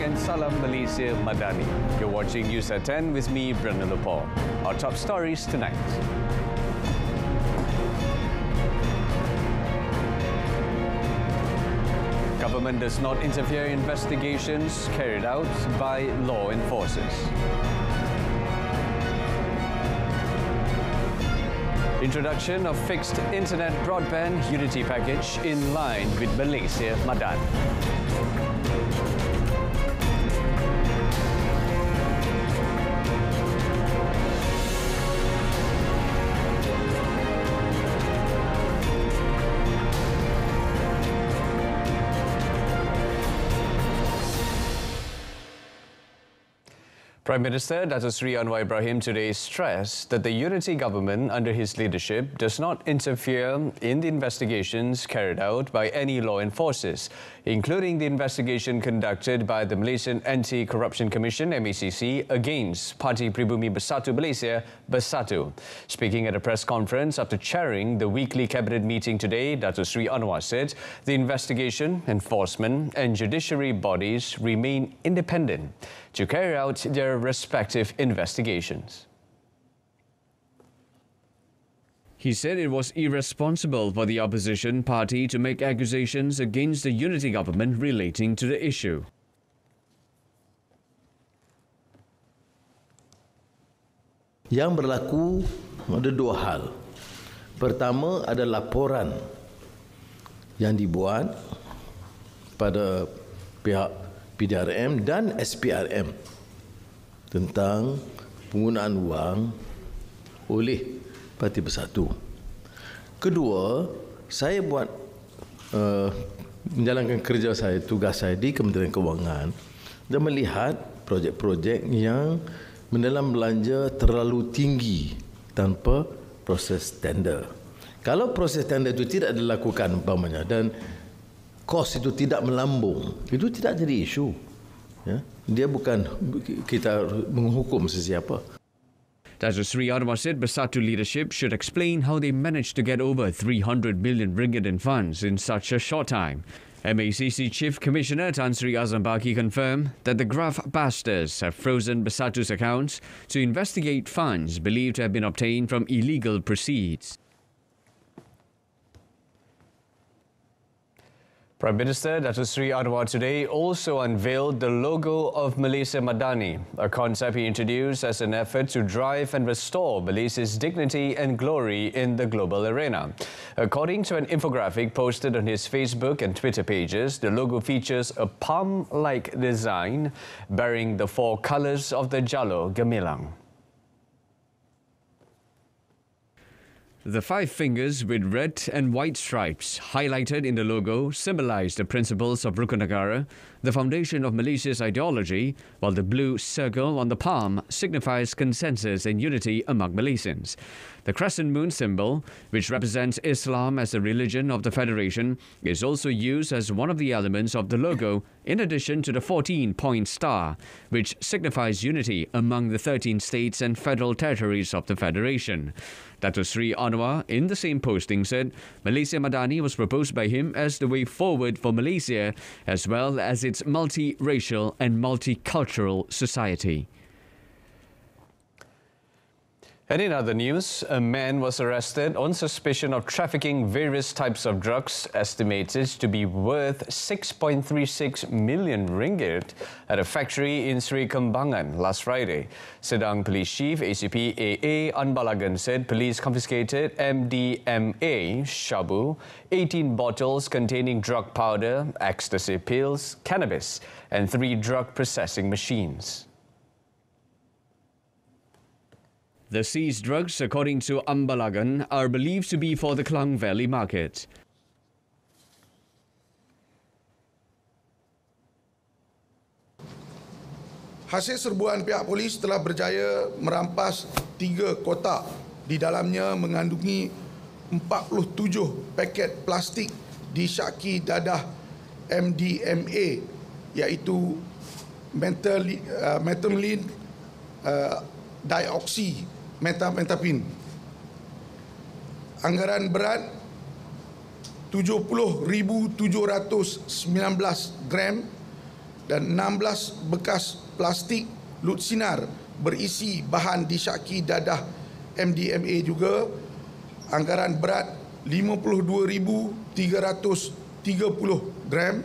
and Salam Malaysia Madani. You're watching News at 10 with me, Brendan Lepore. Our top stories tonight. Government does not interfere in investigations carried out by law enforcers. Introduction of fixed internet broadband Unity package in line with Malaysia Madani. Prime Minister Dato Sri Anwar Ibrahim today stressed that the unity government under his leadership does not interfere in the investigations carried out by any law enforcers, including the investigation conducted by the Malaysian Anti-Corruption Commission (MACC) against Parti Pribumi Bersatu Malaysia Bersatu. Speaking at a press conference after chairing the weekly cabinet meeting today, Dato Sri Anwar said the investigation, enforcement and judiciary bodies remain independent to carry out their respective investigations. He said it was irresponsible for the opposition party to make accusations against the unity government relating to the issue. Yang berlaku ada dua hal. Pertama ada laporan yang dibuat pada pihak PDRM dan SPRM tentang penggunaan wang oleh Parti Bersatu. Kedua, saya menjalankan kerja saya, tugas saya di Kementerian Kewangan dan melihat projek-projek yang mendalam belanja terlalu tinggi tanpa proses tender. Kalau proses tender itu tidak dilakukan umpamanya dan kos itu tidak melambung, itu tidak jadi isu. Ya? Dia bukan kita menghukum sesiapa. Dato Sri Anwar said Bersatu leadership should explain how they managed to get over 300 million ringgit in funds in such a short time. MACC Chief Commissioner Tan Sri Azam Baki confirmed that the graft busters have frozen Bersatu's accounts to investigate funds believed to have been obtained from illegal proceeds. Prime Minister Dato Sri Anwar today also unveiled the logo of Malaysia Madani, a concept he introduced as an effort to drive and restore Malaysia's dignity and glory in the global arena. According to an infographic posted on his Facebook and Twitter pages, the logo features a palm-like design bearing the four colours of the Jalur Gemilang. The five fingers with red and white stripes highlighted in the logo symbolize the principles of Rukun Negara, the foundation of Malaysia's ideology, while the blue circle on the palm signifies consensus and unity among Malaysians. The crescent moon symbol, which represents Islam as the religion of the Federation, is also used as one of the elements of the logo, in addition to the 14-point star, which signifies unity among the 13 states and federal territories of the Federation. Dato Sri Anwar, in the same posting, said Malaysia Madani was proposed by him as the way forward for Malaysia, as well as its multi-racial and multicultural society. And in other news, a man was arrested on suspicion of trafficking various types of drugs estimated to be worth 6.36 million ringgit at a factory in Perkembangan last Friday. Sedang Police Chief ACP AA Anbalagan said police confiscated MDMA, shabu, 18 bottles containing drug powder, ecstasy pills, cannabis, and 3 drug processing machines. The seized drugs, according to Ambalagan, are believed to be for the Klang Valley market. Hasil serbuan pihak polis telah berjaya merampas 3 kotak. Di dalamnya mengandungi 47 paket plastik disyaki dadah MDMA, iaitu methamphetamine dioksi methamphetamine. Anggaran berat 70,719 gram dan 16 bekas plastik lut sinar berisi bahan disyaki dadah MDMA juga, anggaran berat 52,330 gram.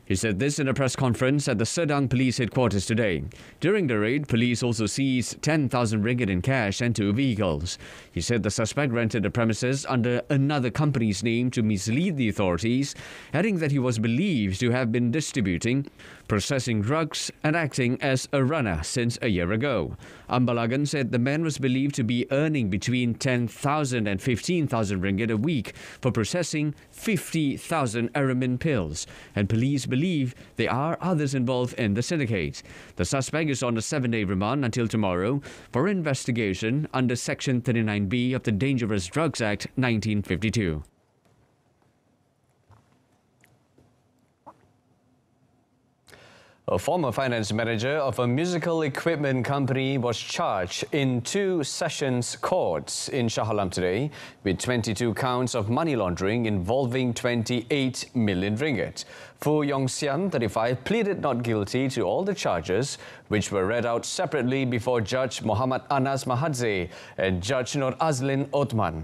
He said this in a press conference at the Sedang Police Headquarters today. During the raid, police also seized 10,000 ringgit in cash and 2 vehicles. He said the suspect rented the premises under another company's name to mislead the authorities, adding that he was believed to have been distributing, processing drugs and acting as a runner since a year ago. Ambalagan said the man was believed to be earning between 10,000 and 15,000 ringgit a week for processing 50,000 Aramin pills, and police believe there are others involved in the syndicate. The suspect is on a 7-day remand until tomorrow for investigation under Section 39B of the Dangerous Drugs Act 1952. A former finance manager of a musical equipment company was charged in 2 sessions courts in Shah Alam today with 22 counts of money laundering involving 28 million ringgit. Fu Yongxian, 35, pleaded not guilty to all the charges, which were read out separately before Judge Muhammad Anas Mahadze and Judge Nur Azlin Othman.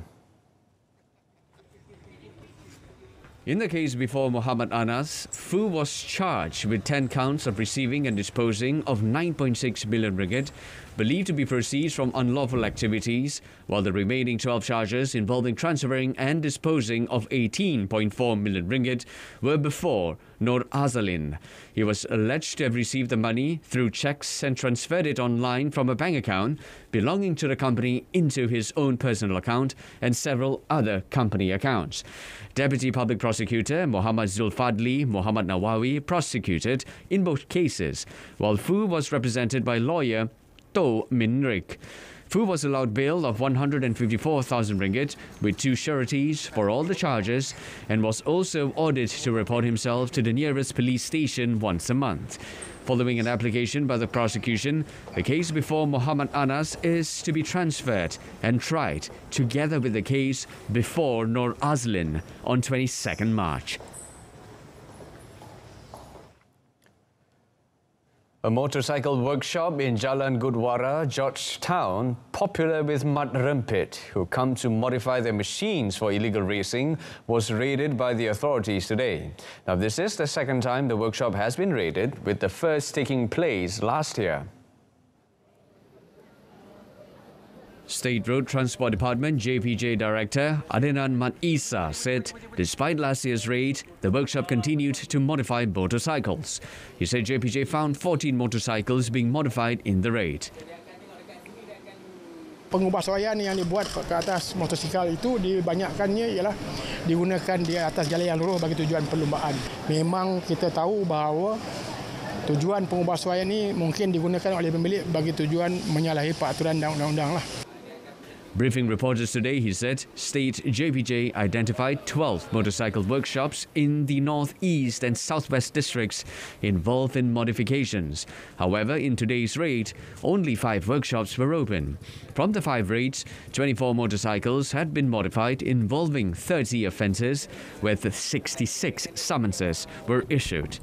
In the case before Muhammad Anas, Fu was charged with 10 counts of receiving and disposing of 9.6 billion ringgit, believed to be proceeds from unlawful activities, while the remaining 12 charges involving transferring and disposing of 18.4 million ringgit were before Nur Azlin. He was alleged to have received the money through checks and transferred it online from a bank account belonging to the company into his own personal account and several other company accounts. Deputy Public Prosecutor Muhammad Zulfadli Muhammad Nawawi prosecuted in both cases, while Fu was represented by lawyer To Minrik. Fu was allowed bail of 154,000 ringgit with 2 sureties for all the charges and was also ordered to report himself to the nearest police station once a month. Following an application by the prosecution, the case before Muhammad Anas is to be transferred and tried together with the case before Nur Azlin on 22nd March. A motorcycle workshop in Jalan Gudwara, Georgetown, popular with mud rempit who come to modify their machines for illegal racing, was raided by the authorities today. Now, this is the second time the workshop has been raided, with the first taking place last year. State Road Transport Department JPJ Director Adenan Mat Isa said despite last year's raid, the workshop continued to modify motorcycles. He said JPJ found 14 motorcycles being modified in the raid. Pengubahsuaian yang dibuat ke atas motosikal itu dibanyakkannya ialah digunakan di atas jalan yang lurus bagi tujuan perlombaan. Memang kita tahu bahawa tujuan pengubahsuaian ini mungkin digunakan oleh pemilik bagi tujuan menyalahi peraturan dan undang-undang lah. Briefing reporters today, he said, State JPJ identified 12 motorcycle workshops in the northeast and southwest districts involved in modifications. However, in today's raid, only 5 workshops were open. From the 5 raids, 24 motorcycles had been modified involving 30 offences, where 66 summonses were issued.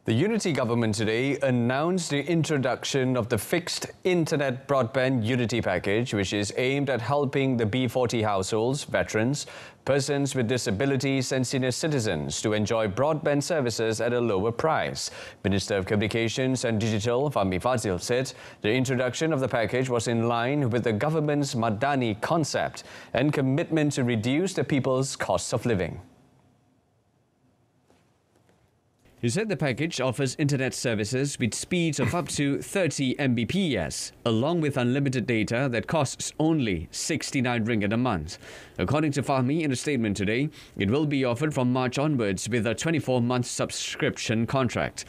The Unity government today announced the introduction of the fixed internet broadband Unity package, which is aimed at helping the B40 households, veterans, persons with disabilities and senior citizens to enjoy broadband services at a lower price. Minister of Communications and Digital Fahmi Fadzil said the introduction of the package was in line with the government's Madani concept and commitment to reduce the people's costs of living. He said the package offers internet services with speeds of up to 30 Mbps, along with unlimited data that costs only 69 ringgit a month. According to Fahmi in a statement today, it will be offered from March onwards with a 24-month subscription contract.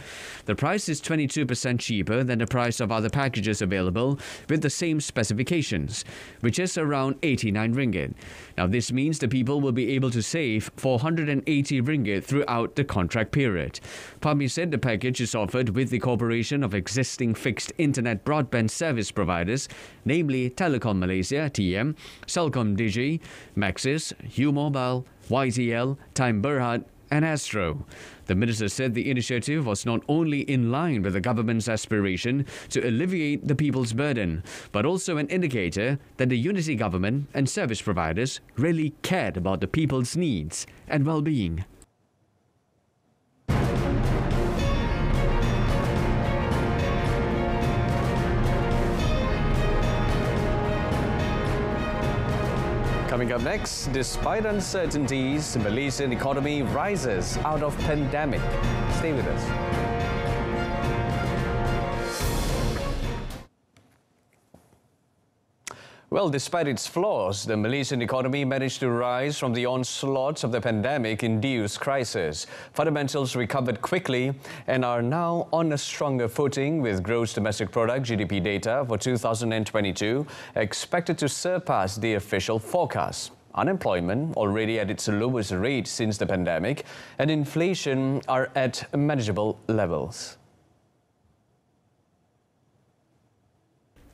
The price is 22% cheaper than the price of other packages available with the same specifications, which is around 89 ringgit. Now, this means the people will be able to save 480 ringgit throughout the contract period. Fahmi said the package is offered with the cooperation of existing fixed internet broadband service providers, namely Telekom Malaysia, TM, Celcom Digi, Maxis, U Mobile, YTL, Time Berhad, and Astro. The minister said the initiative was not only in line with the government's aspiration to alleviate the people's burden, but also an indicator that the unity government and service providers really cared about the people's needs and well-being. Coming up next, despite uncertainties, the Malaysian economy rises out of pandemic. Stay with us. Well, despite its flaws, the Malaysian economy managed to rise from the onslaught of the pandemic-induced crisis. Fundamentals recovered quickly and are now on a stronger footing, with gross domestic product (GDP) data for 2022 expected to surpass the official forecast. Unemployment, already at its lowest rate since the pandemic, and inflation are at manageable levels.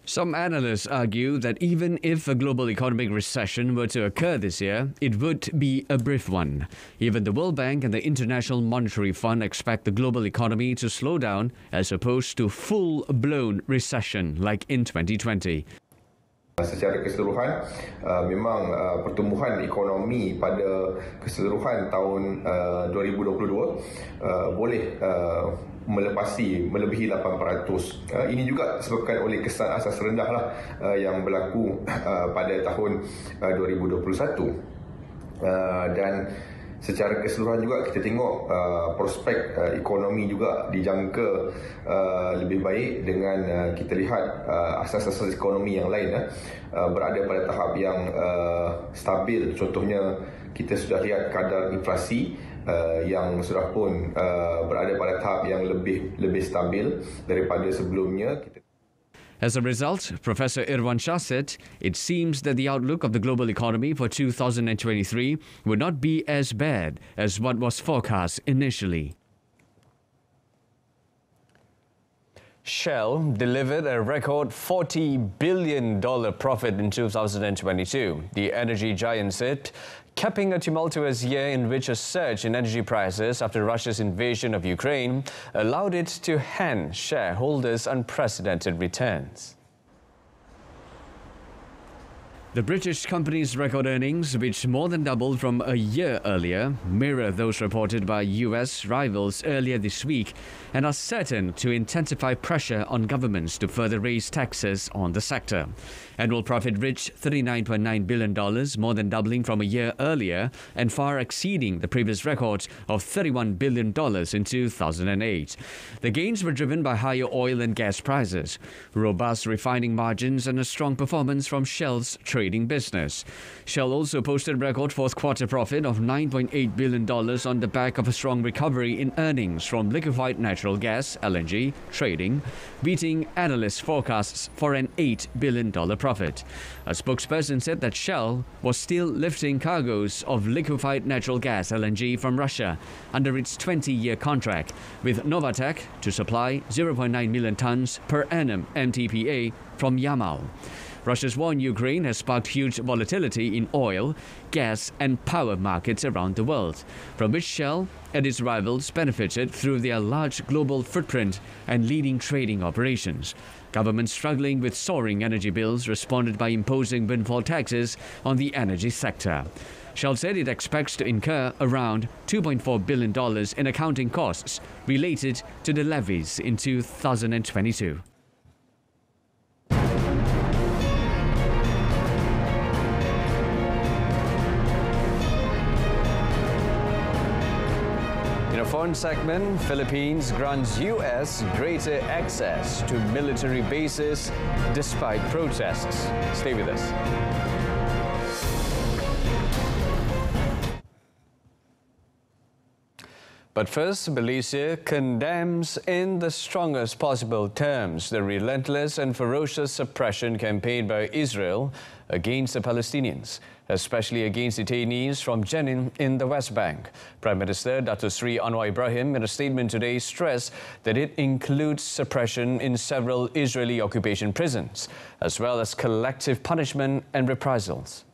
Some analysts argue that even if a global economic recession were to occur this year, it would be a brief one. Even the World Bank and the International Monetary Fund expect the global economy to slow down as opposed to full-blown recession like in 2020. Secara keseluruhan, memang pertumbuhan ekonomi pada keseluruhan tahun 2022 boleh melebihi 8%. Ini juga disebabkan oleh kesan asas rendah yang berlaku pada tahun 2021. Dan secara keseluruhan juga kita tengok prospek ekonomi juga dijangka lebih baik dengan kita lihat asas-asas ekonomi yang lain berada pada tahap yang stabil. Contohnya kita sudah lihat kadar inflasi yang sudah pun berada pada tahap yang lebih stabil daripada sebelumnya. As a result, Professor Irwan Shah said, it seems that the outlook of the global economy for 2023 would not be as bad as what was forecast initially. Shell delivered a record $40 billion profit in 2022. The energy giant said, capping a tumultuous year in which a surge in energy prices after Russia's invasion of Ukraine allowed it to hand shareholders unprecedented returns. The British company's record earnings, which more than doubled from a year earlier, mirror those reported by US rivals earlier this week and are certain to intensify pressure on governments to further raise taxes on the sector. Annual profit reached $39.9 billion, more than doubling from a year earlier and far exceeding the previous record of $31 billion in 2008. The gains were driven by higher oil and gas prices, robust refining margins and a strong performance from Shell's trading business. Shell also posted record fourth quarter profit of $9.8 billion on the back of a strong recovery in earnings from liquefied natural gas (LNG) trading, beating analysts' forecasts for an $8 billion profit. A spokesperson said that Shell was still lifting cargoes of liquefied natural gas (LNG) from Russia under its 20-year contract with Novatek to supply 0.9 million tons per annum MTPA from Yamal. Russia's war in Ukraine has sparked huge volatility in oil, gas and power markets around the world, from which Shell and its rivals benefited through their large global footprint and leading trading operations. Governments struggling with soaring energy bills responded by imposing windfall taxes on the energy sector. Shell said it expects to incur around $2.4 billion in accounting costs related to the levies in 2022. In a foreign segment, Philippines grants US greater access to military bases despite protests. Stay with us. But first, Malaysia condemns in the strongest possible terms the relentless and ferocious suppression campaign by Israel against the Palestinians, especially against detainees from Jenin in the West Bank. Prime Minister Dato Sri Anwar Ibrahim in a statement today stressed that it includes suppression in several Israeli occupation prisons, as well as collective punishment and reprisals.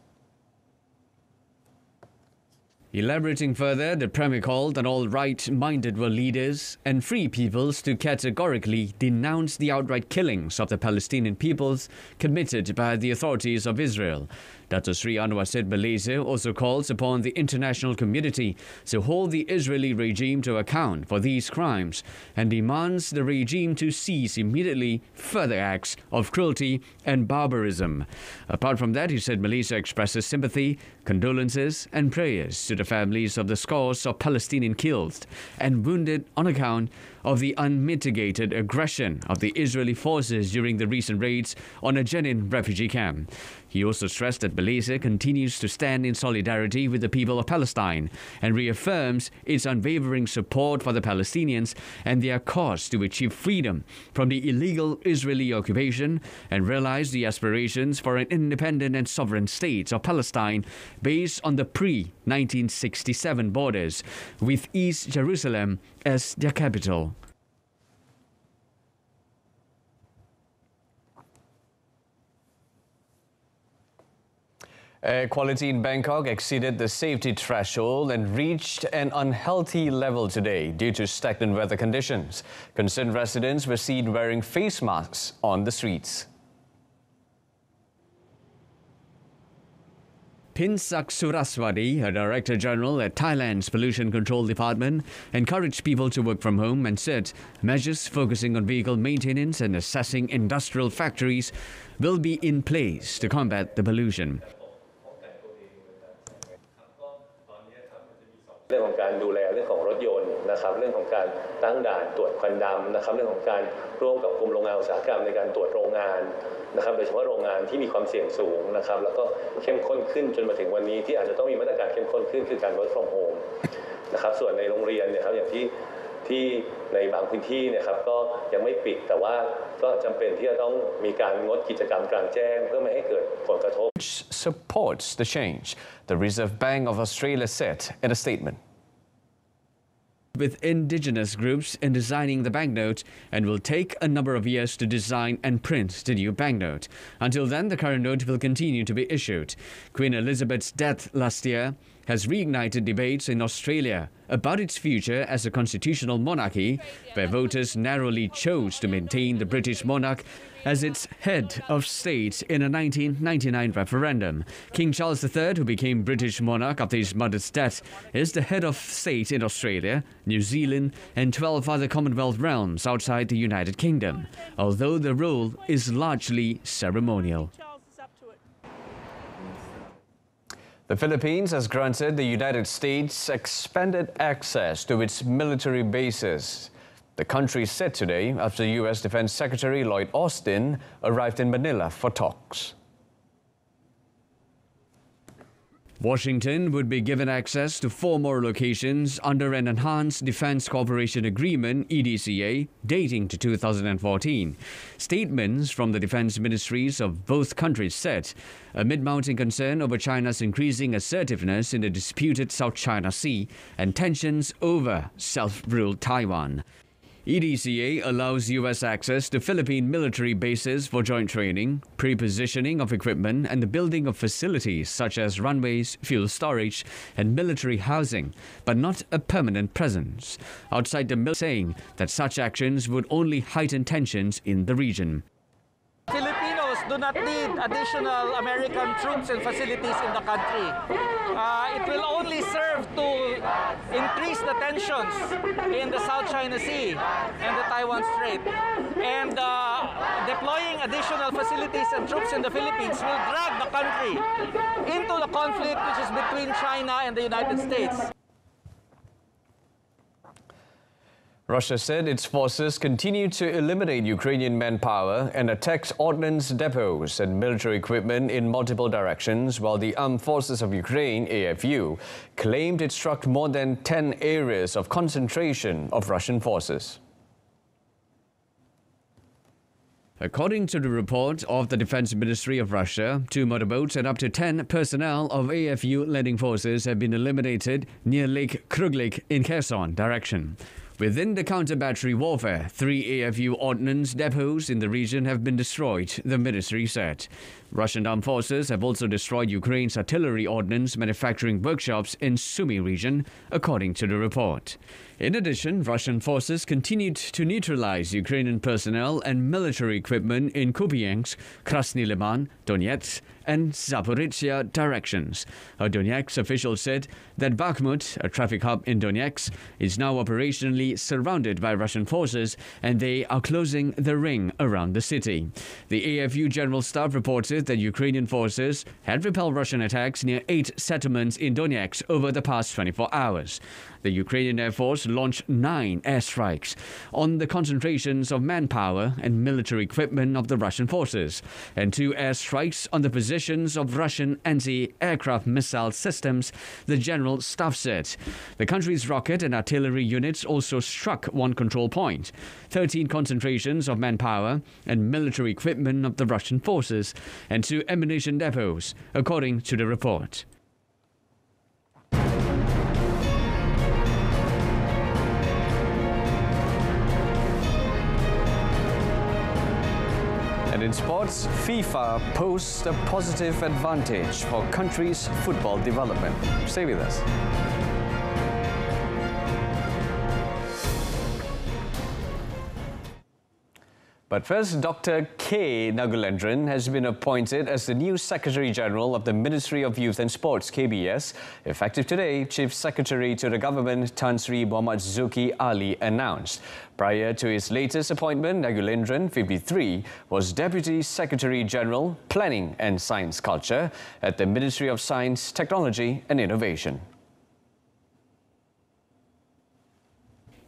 Elaborating further, the Premier called on all right-minded world leaders and free peoples to categorically denounce the outright killings of the Palestinian peoples committed by the authorities of Israel. Dr. Sri Anwar said Malaysia also calls upon the international community to hold the Israeli regime to account for these crimes and demands the regime to cease immediately further acts of cruelty and barbarism. Apart from that, he said Malaysia expresses sympathy, condolences and prayers to the families of the scores of Palestinian killed and wounded on account of the unmitigated aggression of the Israeli forces during the recent raids on a Jenin refugee camp. He also stressed that Malaysia continues to stand in solidarity with the people of Palestine and reaffirms its unwavering support for the Palestinians and their cause to achieve freedom from the illegal Israeli occupation and realize the aspirations for an independent and sovereign state of Palestine based on the pre-1967 borders, with East Jerusalem as their capital. Air quality in Bangkok exceeded the safety threshold and reached an unhealthy level today due to stagnant weather conditions. Concerned residents were seen wearing face masks on the streets. Pinsak Suraswadi, a Director General at Thailand's Pollution Control Department, encouraged people to work from home and said measures focusing on vehicle maintenance and assessing industrial factories will be in place to combat the pollution. เรื่องของการดูแลเรื่องของรถยนต์นะครับเรื่องของการตั้งด่านตรวจควันดำนะครับเรื่องของการร่วมกับกลุ่มโรงงานอุตสาหกรรมในการตรวจโรงงานนะครับโดยเฉพาะโรงงานที่มีความเสี่ยงสูงนะครับแล้วก็เข้มข้นขึ้นจนมาถึงวันนี้ที่อาจจะต้องมีมาตรการเข้มข้นขึ้นคือการ work from home นะครับส่วนในโรงเรียนเนี่ยครับอย่างที่ในบางพื้นที่เนี่ยครับก็ยังไม่ปิดแต่ว่าก็จำเป็นที่จะต้องมีการงดกิจกรรมกลางแจ้งเพื่อไม่ให้เกิดผลกระทบ Supports the change, the Reserve Bank of Australia said in a statement. With indigenous groups in designing the banknote and will take a number of years to design and print the new banknote. Until then, the current note will continue to be issued. Queen Elizabeth's death last year has reignited debates in Australia about its future as a constitutional monarchy, where voters narrowly chose to maintain the British monarch as its head of state in a 1999 referendum. King Charles III, who became British monarch after his mother's death, is the head of state in Australia, New Zealand and 12 other Commonwealth realms outside the United Kingdom, although the role is largely ceremonial. The Philippines has granted the United States expanded access to its military bases. The country said today after U.S. Defense Secretary Lloyd Austin arrived in Manila for talks. Washington would be given access to 4 more locations under an Enhanced Defense Cooperation Agreement, EDCA, dating to 2014. Statements from the defense ministries of both countries said, amid mounting concern over China's increasing assertiveness in the disputed South China Sea and tensions over self-ruled Taiwan. EDCA allows U.S. access to Philippine military bases for joint training, pre-positioning of equipment and the building of facilities such as runways, fuel storage and military housing, but not a permanent presence. Outside the military, saying that such actions would only heighten tensions in the region. Filipinos do not need additional American troops and facilities in the country. It will only serve to increase the tensions in the South China Sea and the Taiwan Strait. And deploying additional facilities and troops in the Philippines will drag the country into the conflict which is between China and the United States. Russia said its forces continue to eliminate Ukrainian manpower and attacked ordnance depots and military equipment in multiple directions, while the Armed Forces of Ukraine, AFU, claimed it struck more than 10 areas of concentration of Russian forces. According to the report of the Defense Ministry of Russia, 2 motorboats and up to 10 personnel of AFU landing forces have been eliminated near Lake Kruglik in Kherson direction. Within the counter-battery warfare, 3 AFU ordnance depots in the region have been destroyed, the ministry said. Russian armed forces have also destroyed Ukraine's artillery ordnance manufacturing workshops in Sumy region, according to the report. In addition, Russian forces continued to neutralize Ukrainian personnel and military equipment in Kupiansk, Krasny Liman, Donetsk, and Zaporizhia directions. A Donetsk official said that Bakhmut, a traffic hub in Donetsk, is now operationally surrounded by Russian forces and they are closing the ring around the city. The AFU General Staff reported that Ukrainian forces had repelled Russian attacks near 8 settlements in Donetsk over the past 24 hours. The Ukrainian Air Force launched 9 airstrikes on the concentrations of manpower and military equipment of the Russian forces, and 2 airstrikes on the positions of Russian anti-aircraft missile systems, the General Staff said. The country's rocket and artillery units also struck 1 control point, 13 concentrations of manpower and military equipment of the Russian forces, and 2 ammunition depots, according to the report. And in sports, FIFA posts a positive advantage for countries' football development. Stay with us. But first, Dr. K. Nagulendran has been appointed as the new Secretary-General of the Ministry of Youth and Sports, KBS. Effective today, Chief Secretary to the Government, Tan Sri Muhammad Zuki Ali, announced. Prior to his latest appointment, Nagulendran, 53, was Deputy Secretary-General, Planning and Science Culture at the Ministry of Science, Technology and Innovation.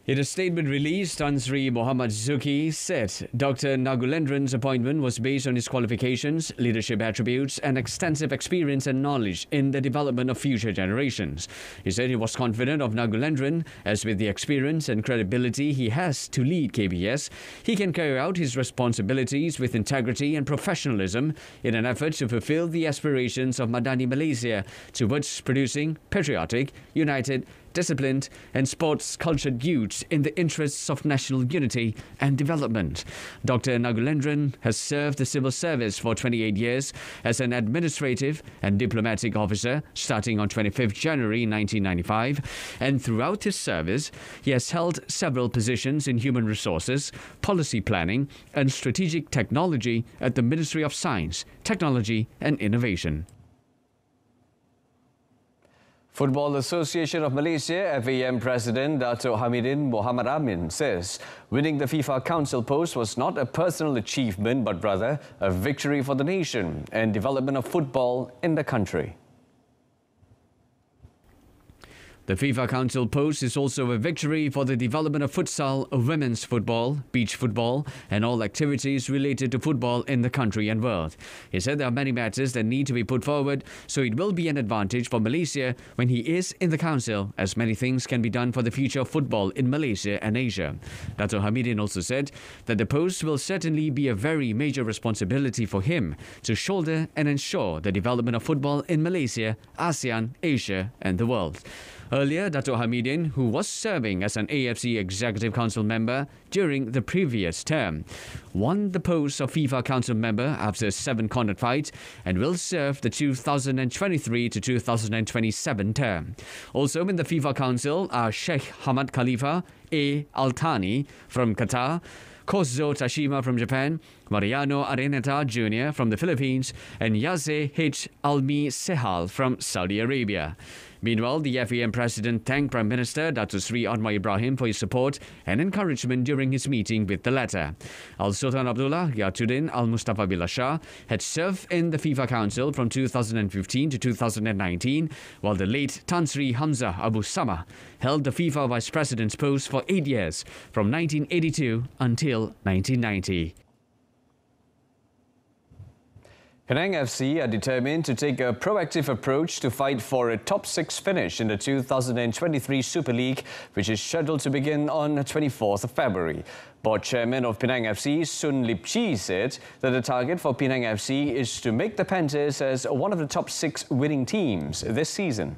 In a statement released, Tan Sri Muhammad Zuki said Dr. Nagulendran's appointment was based on his qualifications, leadership attributes and extensive experience and knowledge in the development of future generations. He said he was confident of Nagulendran as with the experience and credibility he has to lead KBS, he can carry out his responsibilities with integrity and professionalism in an effort to fulfill the aspirations of Madani Malaysia towards producing patriotic, united, disciplined and sports-cultured youths in the interests of national unity and development. Dr. Nagulendran has served the civil service for 28 years as an administrative and diplomatic officer starting on 25th January 1995, and throughout his service, he has held several positions in human resources, policy planning and strategic technology at the Ministry of Science, Technology and Innovation. Football Association of Malaysia, FAM President Dato' Hamidin Mohamad Amin says winning the FIFA Council post was not a personal achievement but rather a victory for the nation and development of football in the country. The FIFA Council post is also a victory for the development of futsal, women's football, beach football and all activities related to football in the country and world. He said there are many matters that need to be put forward, so it will be an advantage for Malaysia when he is in the Council, as many things can be done for the future of football in Malaysia and Asia. Dato' Hamidin also said that the post will certainly be a very major responsibility for him to shoulder and ensure the development of football in Malaysia, ASEAN, Asia and the world. Earlier, Dato' Hamidin, who was serving as an AFC Executive Council member during the previous term, won the post of FIFA Council member after 7 cornered fights and will serve the 2023 to 2027 term. Also in the FIFA Council are Sheikh Hamad Khalifa A. Al-Thani from Qatar, Kozo Tashima from Japan, Mariano Areneta Jr. from the Philippines, and Yazeh H. Almi Sehal from Saudi Arabia. Meanwhile, the FAM President thanked Prime Minister Dato' Sri Anwar Ibrahim for his support and encouragement during his meeting with the latter. Al-Sultan Abdullah Yatuddin Al-Mustafa Billah Shah had served in the FIFA Council from 2015 to 2019, while the late Tan Sri Hamzah Abu Samah held the FIFA Vice President's post for 8 years, from 1982 until 1990. Penang FC are determined to take a proactive approach to fight for a top 6 finish in the 2023 Super League, which is scheduled to begin on 24th of February. Board Chairman of Penang FC, Sun Lip Chi, said that the target for Penang FC is to make the Panthers as one of the top 6 winning teams this season.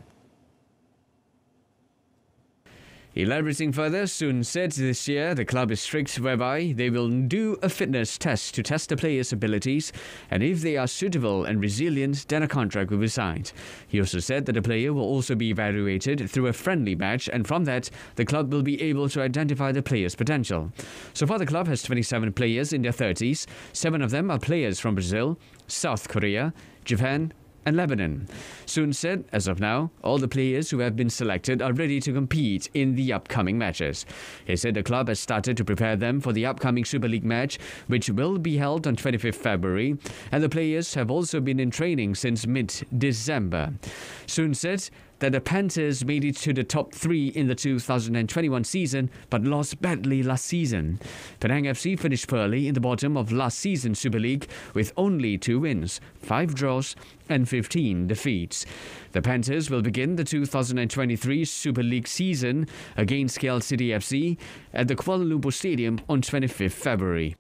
Elaborating further, Sun said this year the club is strict whereby they will do a fitness test to test the players' abilities, and if they are suitable and resilient, then a contract will be signed. He also said that the player will also be evaluated through a friendly match, and from that, the club will be able to identify the player's potential. So far, the club has 27 players in their 30s. 7 of them are players from Brazil, South Korea, Japan, and Lebanon. Sun said, as of now, all the players who have been selected are ready to compete in the upcoming matches. He said the club has started to prepare them for the upcoming Super League match, which will be held on 25th February, and the players have also been in training since mid-December. Sun said that the Panthers made it to the top 3 in the 2021 season but lost badly last season. Penang FC finished poorly in the bottom of last season's Super League with only 2 wins, 5 draws and 15 defeats. The Panthers will begin the 2023 Super League season against KL City FC at the Kuala Lumpur Stadium on 25th February.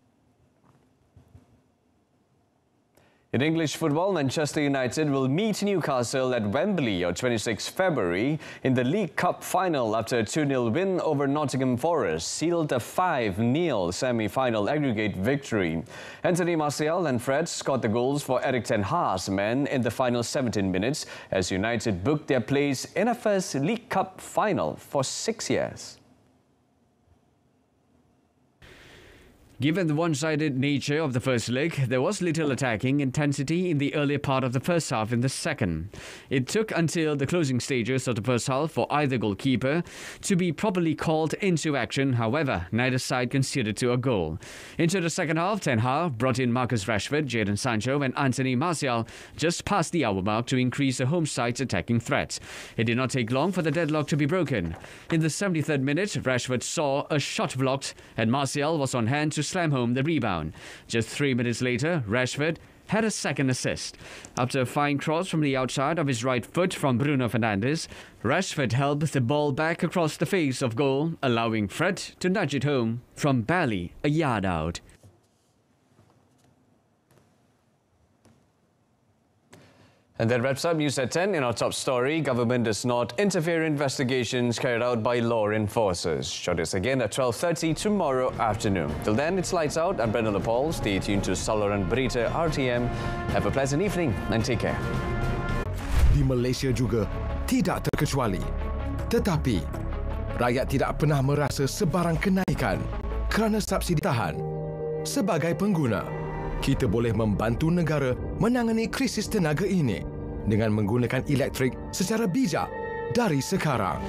In English football, Manchester United will meet Newcastle at Wembley on 26 February in the League Cup final after a 2-0 win over Nottingham Forest sealed a 5-0 semi-final aggregate victory. Anthony Martial and Fred scored the goals for Erik ten Hag's men in the final 17 minutes as United booked their place in a first League Cup final for 6 years. Given the one-sided nature of the first leg, there was little attacking intensity in the earlier part of the first half in the second. It took until the closing stages of the first half for either goalkeeper to be properly called into action. However, neither side conceded to a goal. Into the second half, Ten Hag brought in Marcus Rashford, Jadon Sancho and Anthony Martial just past the hour mark to increase the home side's attacking threat. It did not take long for the deadlock to be broken. In the 73rd minute, Rashford saw a shot blocked and Martial was on hand to slam home the rebound. Just 3 minutes later, Rashford had a second assist. After a fine cross from the outside of his right foot from Bruno Fernandes, Rashford held the ball back across the face of goal, allowing Fred to nudge it home from barely a yard out. And that wraps up News at 10. In our top story, government does not interfere in investigations carried out by law enforcers. Join us again at 12:30 tomorrow afternoon. Till then, it's lights out. I'm Brendan Paul. Stay tuned to saluran Berita RTM. Have a pleasant evening and take care. Di Malaysia juga tidak terkecuali. Tetapi, rakyat tidak pernah merasa sebarang kenaikan kerana subsidi tahan. Sebagai pengguna, kita boleh membantu negara menangani krisis tenaga ini dengan menggunakan elektrik secara bijak dari sekarang.